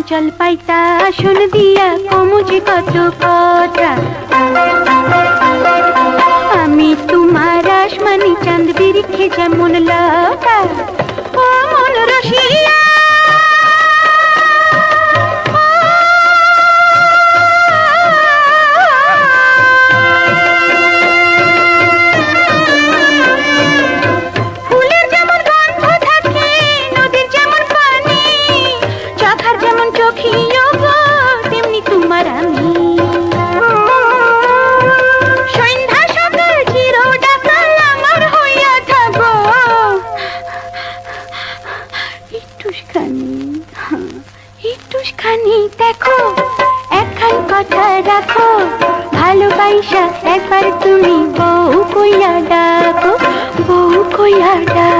জলপাইতা আসন দিয়া কমুজে কত কথা। আমি তোমার আসমানি চাঁদ বিরিখে যেমন লতা, ও মন রসিয়া একটুখানি দেখো, একখান কথা রাখো, ভালোবাসা একবার তুমি বউ কইয়া ডাকো, বউ কইয়া ডাকো।